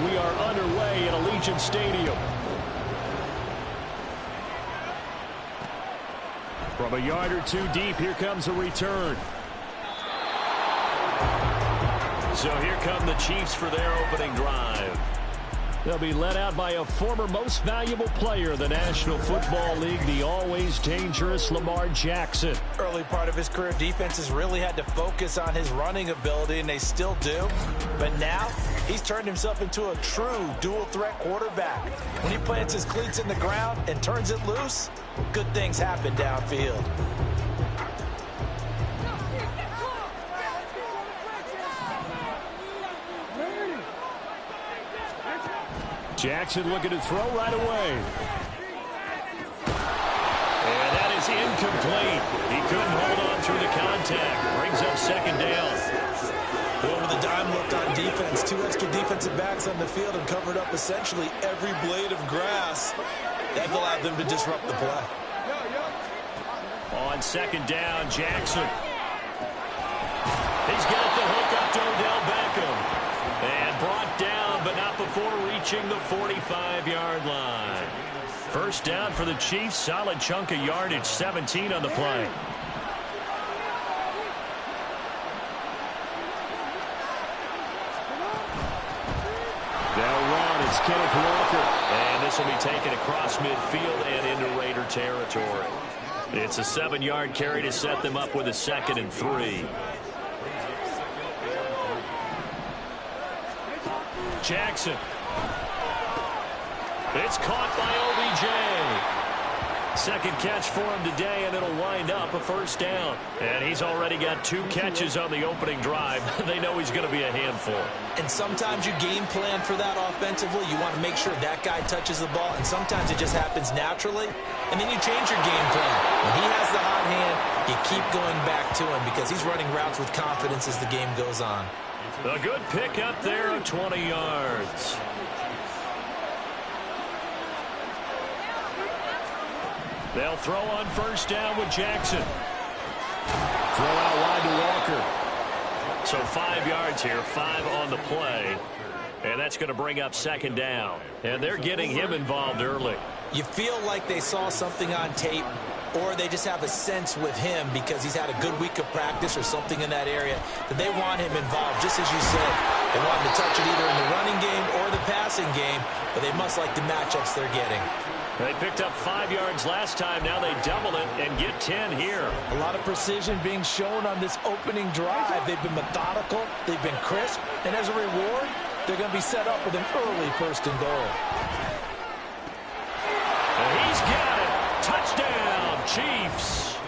and we are underway at Allegiant Stadium. From a yard or two deep, here comes a return. So here come the Chiefs for their opening drive. They'll be led out by a former most valuable player in the National Football League, the always dangerous Lamar Jackson. Early part of his career, defenses really had to focus on his running ability, and they still do. But now, he's turned himself into a true dual-threat quarterback. When he plants his cleats in the ground and turns it loose, good things happen downfield. Jackson looking to throw right away. And that is incomplete. He couldn't hold on through the contact. Brings up second down. Over the dime look on defense. Two extra defensive backs on the field and covered up essentially every blade of grass. That allowed them to disrupt the play. On second down, Jackson. He's got the hook up to Odell Beckham. And brought down, but not before reaching the 45-yard line. First down for the Chiefs. Solid chunk of yardage, 17 on the play. They'll run. It's Kenneth Walker. And this will be taken across midfield and into Raider territory. It's a 7-yard carry to set them up with a 2nd and 3. Jackson. It's caught by OBJ. Second catch for him today, and it'll wind up a first down. And he's already got 2 catches on the opening drive. They know he's going to be a handful. And sometimes you game plan for that offensively. You want to make sure that guy touches the ball, and sometimes it just happens naturally. And then you change your game plan. When he has the hot hand, you keep going back to him because he's running routes with confidence as the game goes on. A good pick up there of 20 yards. They'll throw on first down with Jackson. Throw out wide to Walker. So 5 yards here, 5 on the play. And that's going to bring up second down. And they're getting him involved early. You feel like they saw something on tape, or they just have a sense with him because he's had a good week of practice or something in that area that they want him involved, just as you said. They want him to touch it either in the running game or the passing game, but they must like the matchups they're getting. They picked up 5 yards last time. Now they double it and get 10 here. A lot of precision being shown on this opening drive. They've been methodical. They've been crisp. And as a reward, they're going to be set up with an early first and goal. And he's got it. Touchdown, Chiefs.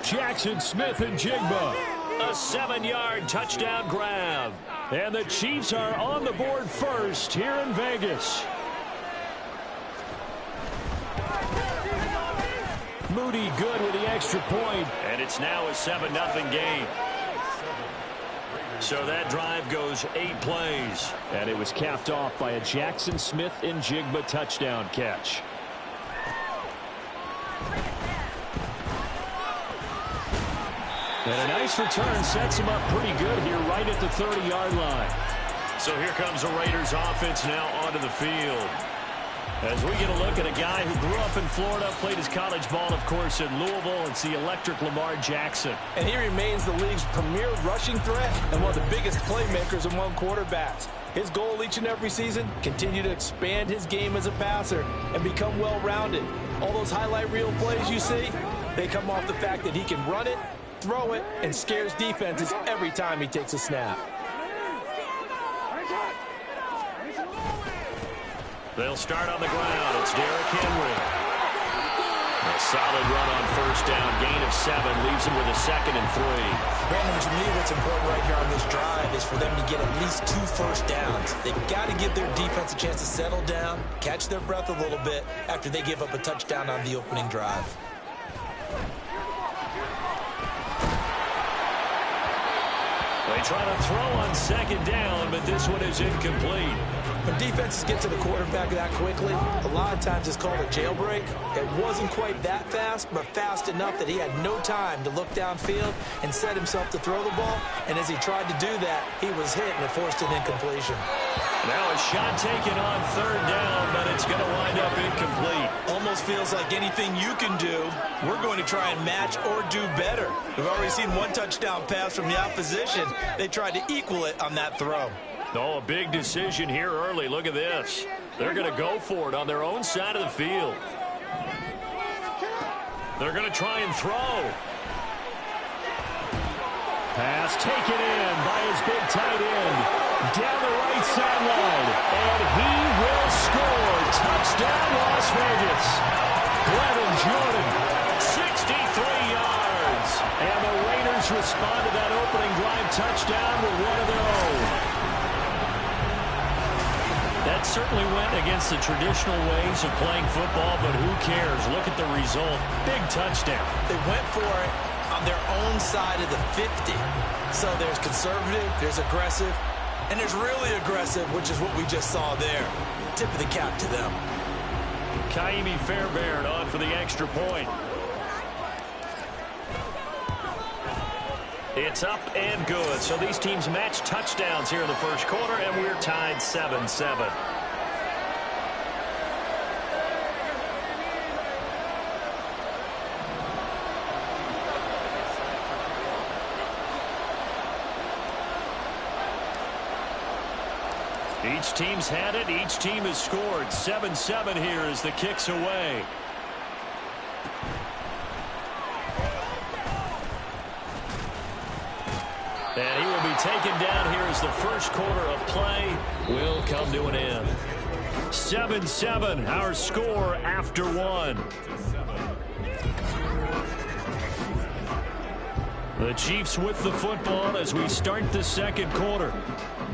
Jackson Smith and Jigba. A 7-yard touchdown grab. And the Chiefs are on the board first here in Vegas. Moody good with the extra point. And it's now a 7-0 game. So that drive goes 8 plays. And it was capped off by a Jackson Smith and Jigba touchdown catch. And a nice return sets him up pretty good here right at the 30-yard line. So here comes the Raiders offense now onto the field. As we get a look at a guy who grew up in Florida, played his college ball, of course, in Louisville. It's the electric Lamar Jackson. And he remains the league's premier rushing threat and one of the biggest playmakers among quarterbacks. His goal each and every season, continue to expand his game as a passer and become well-rounded. All those highlight reel plays you see, they come off the fact that he can run it, throw it, and scares defenses every time he takes a snap. They'll start on the ground. It's Derrick Henry. A solid run on first down. Gain of 7 leaves him with a 2nd and 3. Brandon, to me, what's important right here on this drive is for them to get at least 2 first downs. They've got to give their defense a chance to settle down, catch their breath a little bit after they give up a touchdown on the opening drive. They try to throw on second down, but this one is incomplete. When defenses get to the quarterback that quickly, a lot of times it's called a jailbreak. It wasn't quite that fast, but fast enough that he had no time to look downfield and set himself to throw the ball. And as he tried to do that, he was hit and it forced an incompletion. Now a shot taken on third down, but it's going to wind up incomplete. Almost feels like anything you can do, we're going to try and match or do better. We've already seen one touchdown pass from the opposition. They tried to equal it on that throw. Oh, a big decision here early. Look at this. They're going to go for it on their own side of the field. They're going to try and throw. Pass taken in by his big tight end. Down the right sideline. And he will score. Touchdown, Las Vegas. Levin Jordan, 63 yards. And the Raiders respond to that opening drive touchdown with one of their own. That certainly went against the traditional ways of playing football, but who cares? Look at the result. Big touchdown. They went for it on their own side of the 50. So there's conservative, there's aggressive, and there's really aggressive, which is what we just saw there. Tip of the cap to them. Kaimi Fairbairn on for the extra point. It's up and good. So these teams match touchdowns here in the first quarter, and we're tied 7-7. Each team's had it. Each team has scored. 7-7 here as the kick's away. And he will be taken down here as the first quarter of play will come to an end. 7-7, our score after one. The Chiefs with the football as we start the second quarter,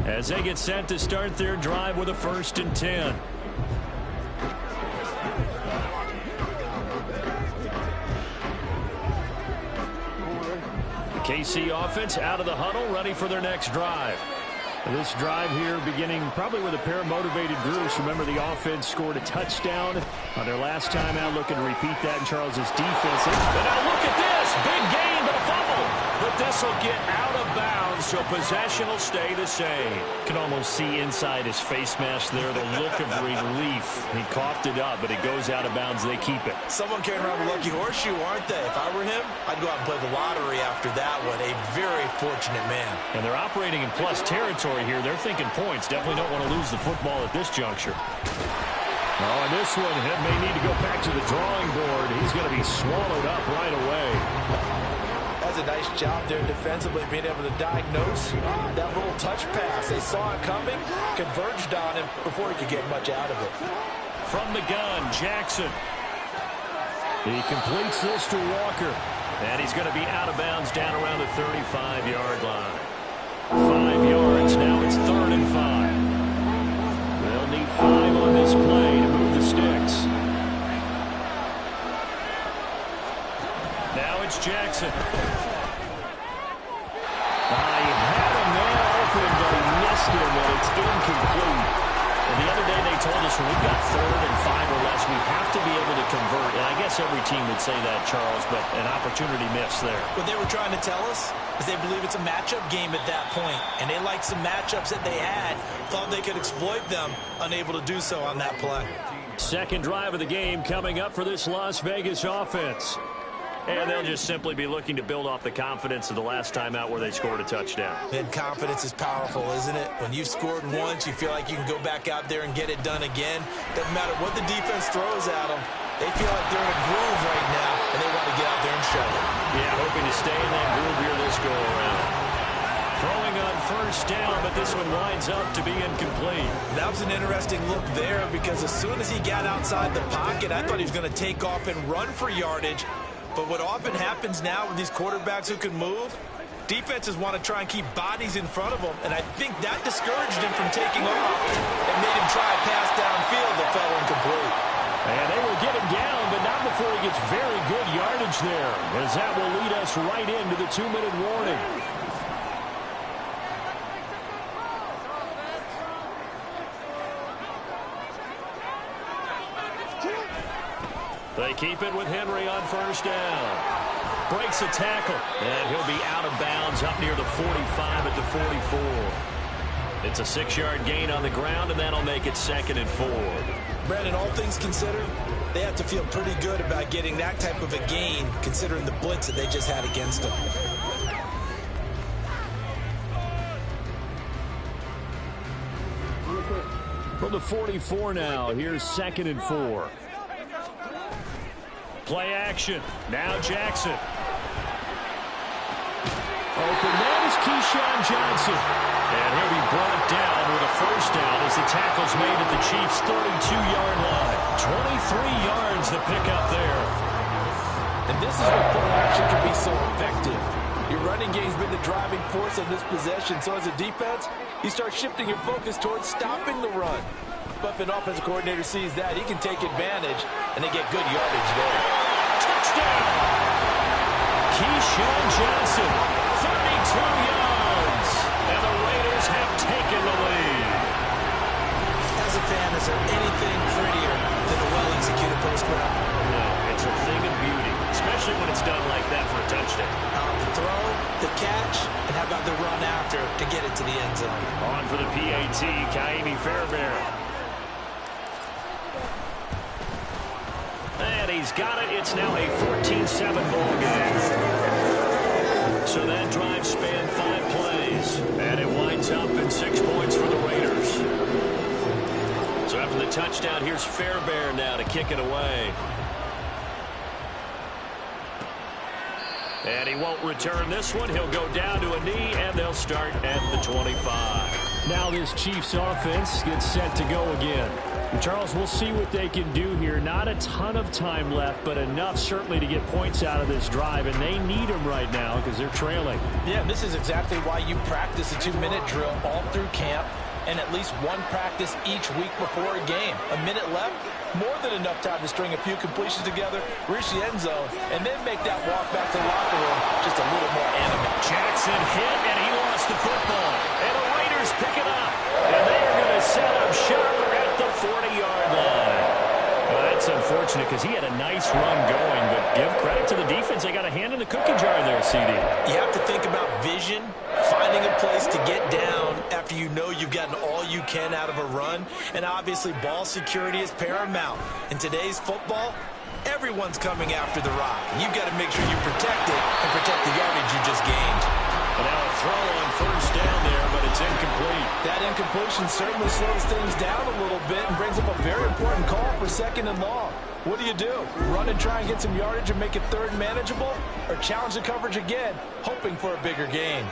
as they get set to start their drive with a 1st and 10. The KC offense out of the huddle, ready for their next drive. This drive here beginning probably with a pair of motivated groups. Remember, the offense scored a touchdown on their last time out, looking to repeat that in Charles's defense. And now look at this. Big gain, but a fumble. But this will get out of bounds, so possession will stay the same. You can almost see inside his face mask there the look of relief. He coughed it up, but it goes out of bounds. They keep it. Someone carrying around a lucky horseshoe, aren't they? If I were him, I'd go out and play the lottery after that one. A very fortunate man. And they're operating in plus territory here. They're thinking points. Definitely don't want to lose the football at this juncture. Oh, and this one may need to go back to the drawing board. He's going to be swallowed up right away. That's a nice job there defensively, being able to diagnose that little touch pass. They saw it coming, converged on him before he could get much out of it. From the gun, Jackson. He completes this to Walker. And he's going to be out of bounds down around the 35-yard line. 5 yards. Now it's 3rd and 5. They'll need 5 on this play to move the sticks. Now it's Jackson. He had a man open, but he missed him, and it's incomplete. And the other day they told us when we've got 3rd and 5 or less, we have to be able to convert. And I guess every team would say that, Charles, but an opportunity missed there. What they were trying to tell us is they believe it's a matchup game at that point, and they liked some matchups that they had, thought they could exploit them, unable to do so on that play. Second drive of the game coming up for this Las Vegas offense. And they'll just simply be looking to build off the confidence of the last time out where they scored a touchdown. And confidence is powerful, isn't it? When you've scored once, you feel like you can go back out there and get it done again. Doesn't matter what the defense throws at them. They feel like they're in a groove right now, and they want to get out there and show it. Yeah, hoping to stay in that groove here this go-around. Throwing on 1st down, but this one winds up to be incomplete. That was an interesting look there because as soon as he got outside the pocket, I thought he was going to take off and run for yardage. But what often happens now with these quarterbacks who can move, defenses want to try and keep bodies in front of them, and I think that discouraged him from taking off and made him try a pass downfield that fell incomplete. And they will get him down, but not before he gets very good yardage there, as that will lead us right into the 2-minute warning. They keep it with Henry on 1st down. Breaks a tackle, and he'll be out of bounds up near the 45 at the 44. It's a 6-yard gain on the ground, and that'll make it 2nd and 4. Brandon, all things considered, they have to feel pretty good about getting that type of a gain, considering the blitz that they just had against them. From the 44 now, here's 2nd and 4. Play action. Now Jackson. Open man is Keyshawn Johnson. And he'll be brought down with a first down as the tackle's made at the Chiefs' 32-yard line. 23 yards the pickup there. And this is where play action can be so effective. Your running game's been the driving force of this possession, so as a defense, you start shifting your focus towards stopping the run. But if an offensive coordinator sees that, he can take advantage, and they get good yardage there. Touchdown! Keyshawn Johnson, 32 yards, and the Raiders have taken the lead. As a fan, is there anything prettier than a well-executed post route? No, it's a thing of beauty, especially when it's done like that for a touchdown. The throw, the catch, and how about the run after to get it to the end zone? On for the PAT, Kaimi Fairbairn. And he's got it. It's now a 14-7 ball game. So that drive spanned 5 plays. And it winds up in 6 points for the Raiders. So after the touchdown, here's Fairbairn now to kick it away. And he won't return this one. He'll go down to a knee, and they'll start at the 25. Now this Chiefs offense gets set to go again. And Charles, we'll see what they can do here. Not a ton of time left, but enough certainly to get points out of this drive, and they need them right now because they're trailing. Yeah, this is exactly why you practice a 2-minute drill all through camp and at least one practice each week before a game. A minute left, more than enough time to string a few completions together, reach the end zone, and then make that walk back to the locker room just a little more animate. Jackson hit, and he lost the football. And the Raiders pick it up. And they are going to set up shop at the 40-yard line. Well, that's unfortunate because he had a nice run going, but give credit to the defense. They got a hand in the cookie jar there, CD. You have to think about vision, finding a place to get down after you know you've gotten all you can out of a run, and obviously ball security is paramount. In today's football, everyone's coming after the rock. You've got to make sure you protect it and protect the yardage you just gained. And now a throw on first down there, but it's incomplete. That incompletion certainly slows things down a little bit and brings up a very important call for 2nd and long. What do? Run and try and get some yardage and make it 3rd manageable? Or challenge the coverage again, hoping for a bigger gain?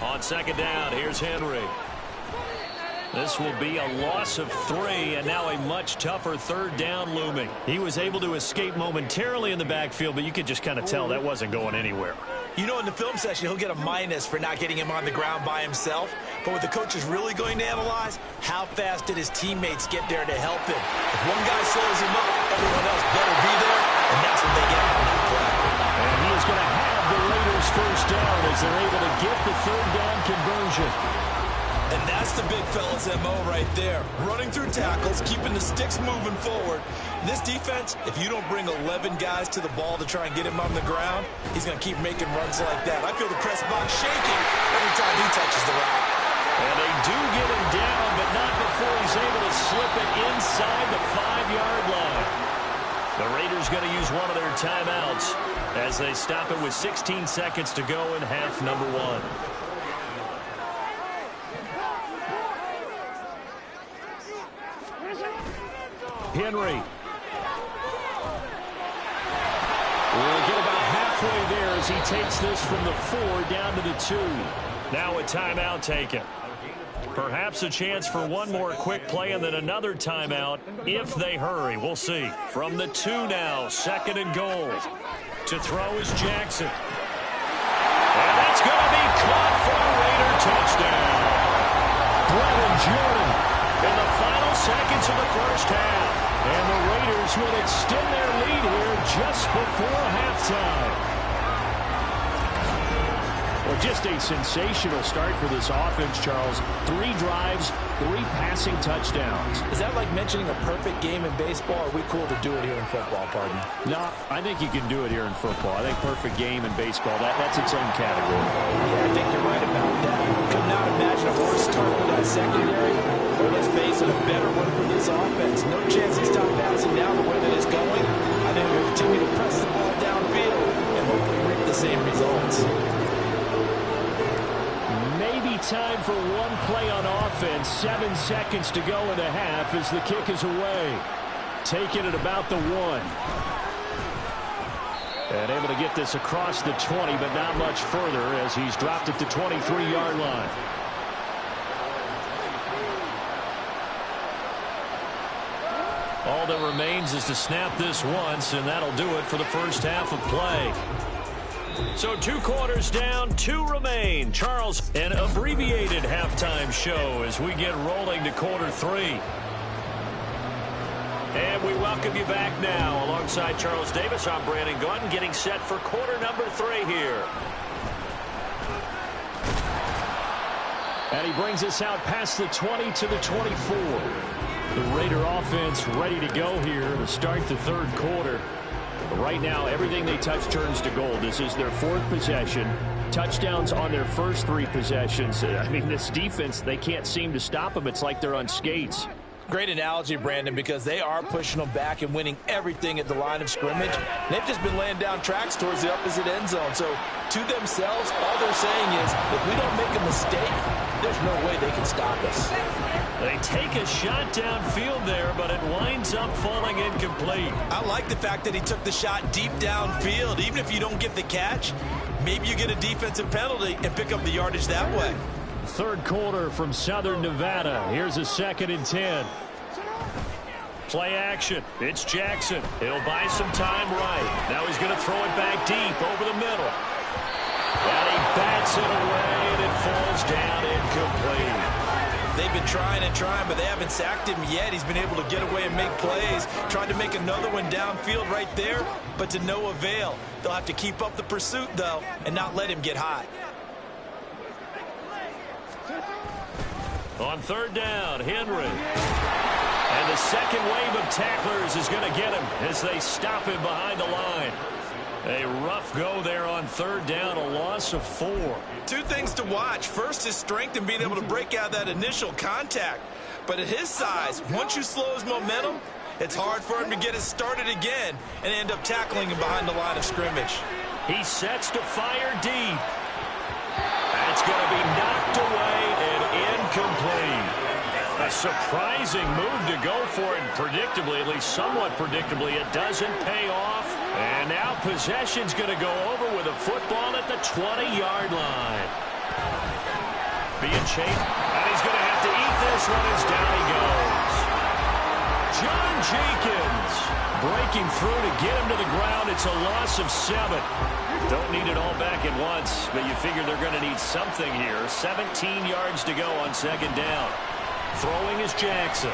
On 2nd down, here's Henry. This will be a loss of 3, and now a much tougher 3rd down looming. He was able to escape momentarily in the backfield, but you could just kind of tell that wasn't going anywhere. You know, in the film session, he'll get a minus for not getting him on the ground by himself. But what the coach is really going to analyze, how fast did his teammates get there to help him? If one guy slows him up, everyone else better be there, and that's what they get on that play. And he is going to have the Raiders first down as they're able to get the 3rd down conversion. And that's the big fella's MO right there. Running through tackles, keeping the sticks moving forward. This defense, if you don't bring 11 guys to the ball to try and get him on the ground, he's going to keep making runs like that. I feel the press box shaking every time he touches the rock. And they do get him down, but not before he's able to slip it inside the 5-yard line. The Raiders going to use one of their timeouts as they stop it with 16 seconds to go in half number 1. Henry. We'll get about halfway there as he takes this from the 4 down to the 2. Now a timeout taken. Perhaps a chance for one more quick play and then another timeout if they hurry. We'll see. From the 2 now, 2nd and goal. To throw is Jackson. And that's going to be caught for a Raider touchdown. Brevin Jordan in the final seconds of the first half. And the Raiders will extend their lead here just before halftime. Well, just a sensational start for this offense, Charles. 3 drives, 3 passing touchdowns. Is that like mentioning a perfect game in baseball, or are we cool to do it here in football, pardon? No, I think you can do it here in football. I think perfect game in baseball, that's its own category. Yeah, I think you're right about that. Could not imagine a worse start for that secondary. Or let's face it, a better one for this offense. No chance to stop passing down the way that it's going. I think we'll continue to press the ball downfield and hopefully reap the same results. Maybe time for one play on offense. 7 seconds to go in the half as the kick is away. Taking it about the 1. And able to get this across the 20, but not much further as he's dropped at the 23-yard line. All that remains is to snap this once, and that'll do it for the first half of play. So 2 quarters down, 2 remain. Charles, an abbreviated halftime show as we get rolling to quarter 3. And we welcome you back now. Alongside Charles Davis, I'm Brandon Gaudin, getting set for quarter number 3 here. And he brings us out past the 20 to the 24. The Raider offense ready to go here to start the 3rd quarter. But right now, everything they touch turns to gold. This is their 4th possession. Touchdowns on their first 3 possessions. I mean, this defense, they can't seem to stop them. It's like they're on skates. Great analogy, Brandon, because they are pushing them back and winning everything at the line of scrimmage. They've just been laying down tracks towards the opposite end zone. So to themselves, all they're saying is, if we don't make a mistake, there's no way they can stop us. They take a shot downfield there, but it winds up falling incomplete. I like the fact that he took the shot deep downfield. Even if you don't get the catch, maybe you get a defensive penalty and pick up the yardage that way. 3rd quarter from Southern Nevada. Here's a 2nd and 10. Play action. It's Jackson. He'll buy some time right. Now he's going to throw it back deep over the middle. And he bats it away, and it falls down incomplete. They've been trying and trying, but they haven't sacked him yet. He's been able to get away and make plays. Tried to make another one downfield right there, but to no avail. They'll have to keep up the pursuit, though, and not let him get high. On 3rd down, Henry. And the second wave of tacklers is going to get him as they stop him behind the line. A rough go there on 3rd down, a loss of 4. 2 things to watch. First, his strength and being able to break out that initial contact. But at his size, once you slow his momentum, it's hard for him to get it started again and end up tackling him behind the line of scrimmage. He sets to fire deep. That's going to be knocked away and incomplete. A surprising move to go for it, predictably, at least somewhat predictably, it doesn't pay off. And now possession's going to go over with a football at the 20-yard line. Being chased, and he's going to have to eat this one as down he goes. John Jenkins breaking through to get him to the ground. It's a loss of 7. Don't need it all back at once, but you figure they're going to need something here. 17 yards to go on 2nd down. Throwing is Jackson.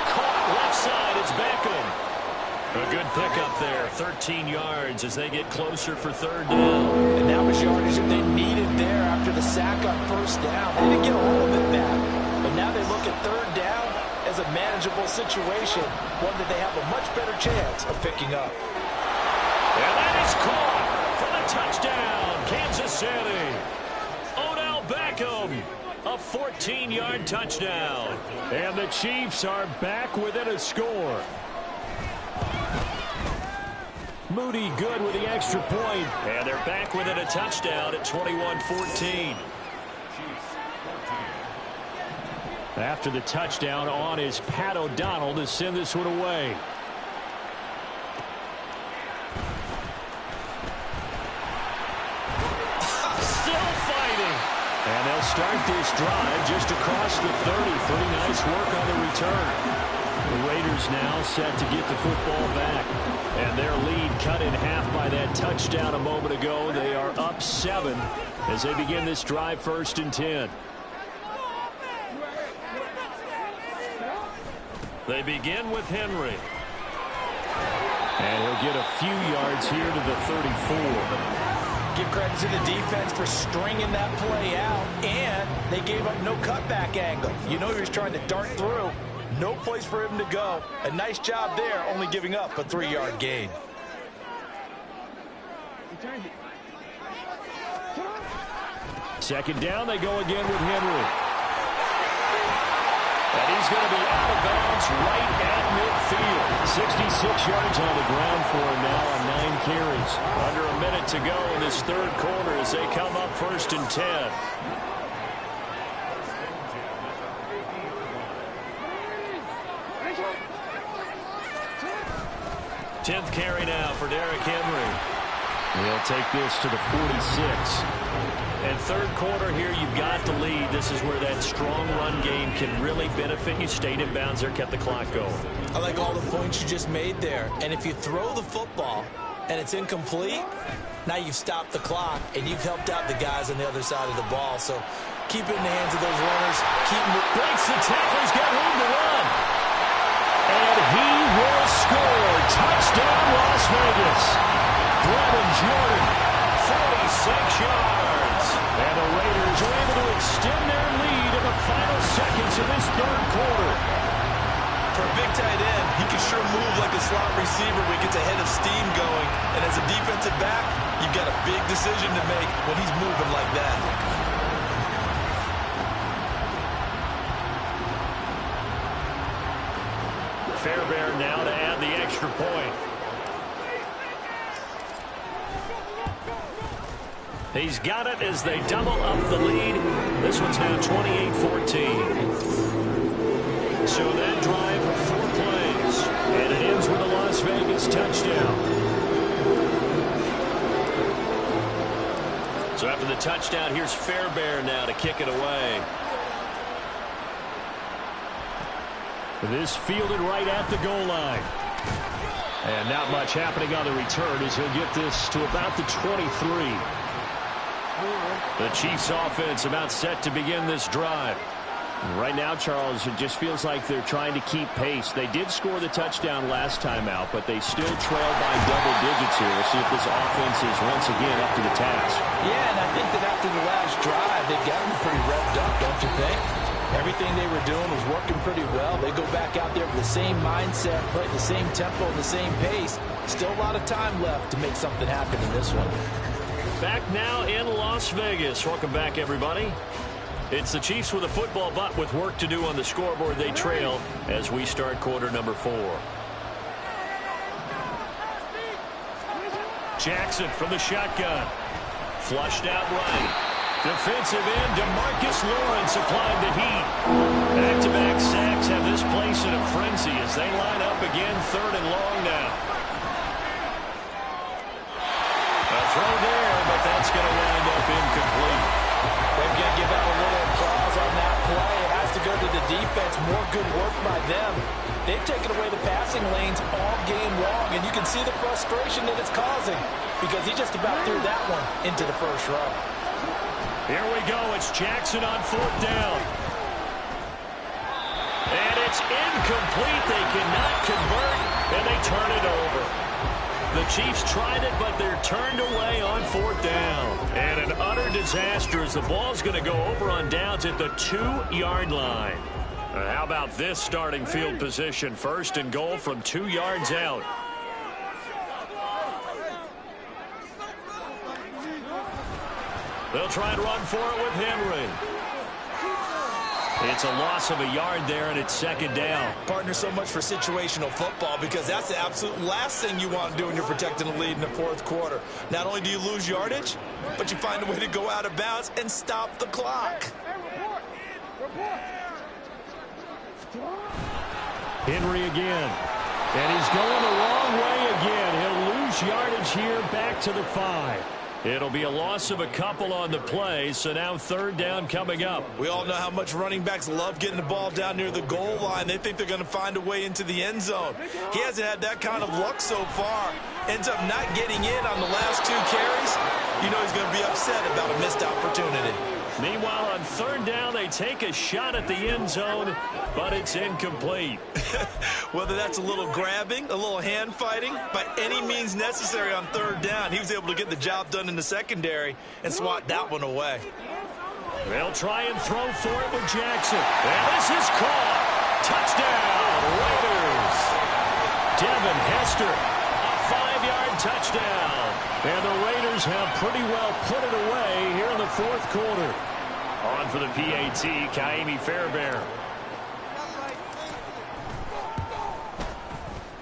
Caught left side, it's Beckham. A good pickup there, 13 yards as they get closer for 3rd down. And that was yardage that they needed there after the sack on 1st down. They didn't get all of it back, but now they look at 3rd down as a manageable situation, one that they have a much better chance of picking up. And that is caught for the touchdown, Kansas City. Odell Beckham, a 14-yard touchdown. And the Chiefs are back within a score. Moody good with the extra point. And they're back within a touchdown at 21-14. After the touchdown on is Pat O'Donnell to send this one away. Still fighting. And they'll start this drive just across the 30. Pretty nice work on the return. The Raiders now set to get the football back. And their lead cut in half by that touchdown a moment ago. They are up 7 as they begin this drive 1st and 10. They begin with Henry. And he'll get a few yards here to the 34. give credit to the defense for stringing that play out, and they gave up no cutback angle. You know he was trying to dart through. No place for him to go. A nice job there, only giving up a 3-yard gain. Second down, they go again with Henry. And he's going to be out of bounds right at midfield. 66 yards on the ground for him now on 9 carries. Under a minute to go in this third quarter as they come up 1st and 10. 10th carry now for Derrick Henry. He'll take this to the 46. And third quarter here, you've got the lead. This is where that strong run game can really benefit you. Stayed in bounds there, kept the clock going. I like all the points you just made there. And if you throw the football and it's incomplete, now you've stopped the clock and you've helped out the guys on the other side of the ball. So keep it in the hands of those runners. Breaks the tackle. He's got room to run. And he will score. Touchdown, Las Vegas. Brevin Jordan, 46 yards. And the Raiders are able to extend their lead in the final seconds of this third quarter. For a big tight end, he can sure move like a slot receiver when he gets a head of steam going. And as a defensive back, you've got a big decision to make when he's moving like that. Fairbairn now to add the extra point. He's got it as they double up the lead. This one's now 28-14. So that drive, 4 plays. And it ends with a Las Vegas touchdown. So after the touchdown, here's Fairbairn now to kick it away. This fielded right at the goal line. And not much happening on the return as he'll get this to about the 23. The Chiefs offense about set to begin this drive. Right now, Charles, it just feels like they're trying to keep pace. They did score the touchdown last time out, but they still trail by double digits here. We'll see if this offense is once again up to the task. Yeah, and I think that after the last drive, they've got them pretty revved up, don't you think? Everything they were doing was working pretty well. They go back out there with the same mindset, playing the same tempo and the same pace. Still a lot of time left to make something happen in this one. Back now in Las Vegas. Welcome back, everybody. It's the Chiefs with a football, but with work to do on the scoreboard. They trail as we start quarter number 4. Jackson from the shotgun. Flushed out right. Defensive end, DeMarcus Lawrence applying the heat. Back-to-back sacks have this place in a frenzy as they line up again, 3rd and long now. A throw there, but that's going to wind up incomplete. They've got to give out a little applause on that play. It has to go to the defense. More good work by them. They've taken away the passing lanes all game long, and you can see the frustration that it's causing because he just about threw that one into the first row. Here we go. It's Jackson on 4th down. And it's incomplete. They cannot convert, and they turn it over. The Chiefs tried it, but they're turned away on 4th down. And an utter disaster as the ball's going to go over on downs at the 2-yard line. How about this starting field position? 1st and goal from 2 yards out. They'll try and run for it with Henry. It's a loss of a yard there, and it's 2nd down. Partner, so much for situational football because that's the absolute last thing you want to do when you're protecting a lead in the 4th quarter. Not only do you lose yardage, but you find a way to go out of bounds and stop the clock. Henry again. And he's going the wrong way again. He'll lose yardage here back to the 5. It'll be a loss of a couple on the play, so now 3rd down coming up. We all know how much running backs love getting the ball down near the goal line. They think they're going to find a way into the end zone. He hasn't had that kind of luck so far. Ends up not getting in on the last 2 carries. You know he's going to be upset about a missed opportunity. Meanwhile, on third down, they take a shot at the end zone, but it's incomplete. Whether that's a little grabbing, a little hand fighting, by any means necessary on third down, he was able to get the job done in the secondary and swat that one away. They'll try and throw for it with Jackson. And this is caught. Touchdown, Raiders. Devin Hester, a 5-yard touchdown. And the Raiders have pretty well put it away here in the fourth quarter. On for the PAT, Kaimi Fairbairn.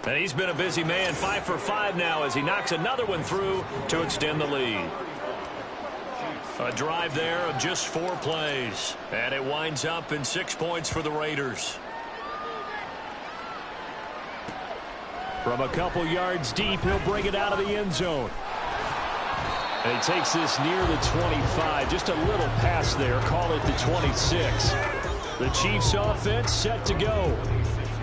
And he's been a busy man, 5 for 5 now as he knocks another one through to extend the lead. A drive there of just 4 plays. And it winds up in 6 points for the Raiders. From a couple yards deep, he'll bring it out of the end zone. And he takes this near the 25. Just a little pass there. Call it the 26. The Chiefs offense set to go.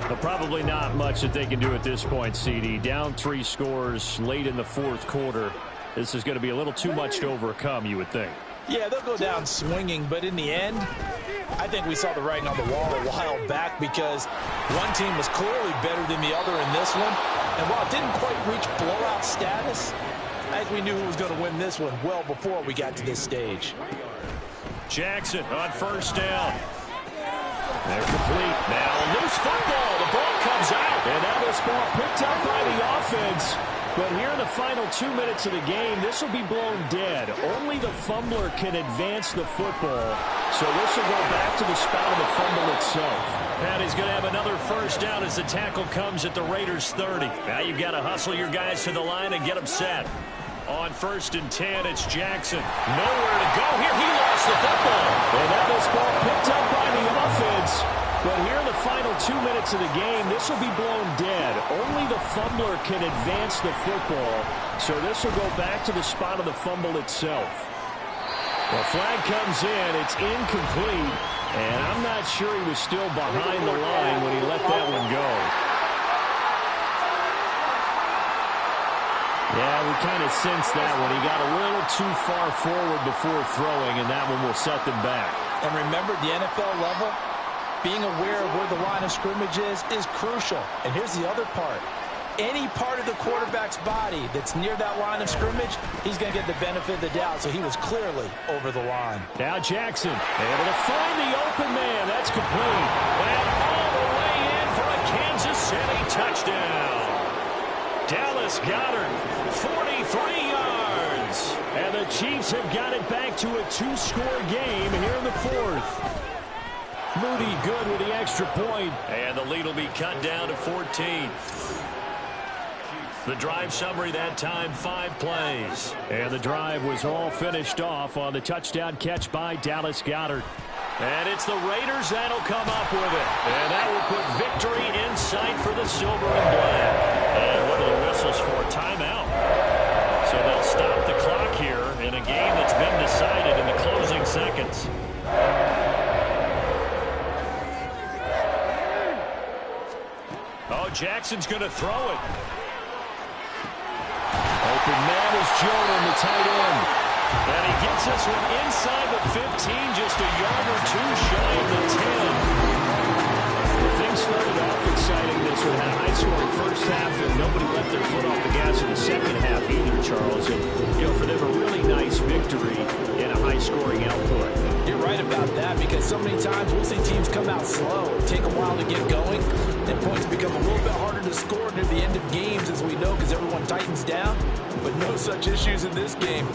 But probably not much that they can do at this point, CD. Down 3 scores late in the fourth quarter. This is going to be a little too much to overcome, you would think. Yeah, they'll go down swinging, but in the end, I think we saw the writing on the wall a while back because one team was clearly better than the other in this one. And while it didn't quite reach blowout status, I think we knew who was going to win this one well before we got to this stage. Jackson on first down. They're complete. Now loose football. The ball comes out. And now this ball picked up by the offense. But here in the final 2 minutes of the game, this will be blown dead. Only the fumbler can advance the football. So this will go back to the spot of the fumble itself. And he's going to have another first down as the tackle comes at the Raiders' 30. Now you've got to hustle your guys to the line and get them set. On 1st and 10, it's Jackson. Nowhere to go here. He lost the football. And now this ball picked up by the offense. But here in the final 2 minutes of the game, this will be blown dead. Only the fumbler can advance the football. So this will go back to the spot of the fumble itself. The flag comes in. It's incomplete. And I'm not sure he was still behind the line when he let that one go. Yeah, we kind of sensed that one. He got a little too far forward before throwing, and that one will set them back. And remember, the NFL level, being aware of where the line of scrimmage is crucial. And here's the other part. Any part of the quarterback's body that's near that line of scrimmage, he's going to get the benefit of the doubt. So he was clearly over the line. Now Jackson able to find the open man. That's complete. And all the way in for a Kansas City touchdown. Dallas Goedert, 43 yards. And the Chiefs have got it back to a 2-score game here in the fourth. Moody good with the extra point. And the lead will be cut down to 14. The drive summary that time, 5 plays. And the drive was all finished off on the touchdown catch by Dallas Goedert. And it's the Raiders that'll come up with it. And that will put victory in sight for the silver and black. And what are the whistles for? Timeout. So they'll stop the clock here in a game that's been decided in the closing seconds. Oh, Jackson's going to throw it. Open man is Jordan, the tight end. And he gets this one inside the 15, just a yard or 2 shy of the 10. Things started off exciting. This one had a high-scoring first half, and nobody let their foot off the gas in the second half either, Charles. And, you know, for them, a really nice victory in a high-scoring output. You're right about that because so many times we'll see teams come out slow, take a while to get going, and points become a little bit harder to score near the end of games, as we know, because everyone tightens down. But no such issues in this game.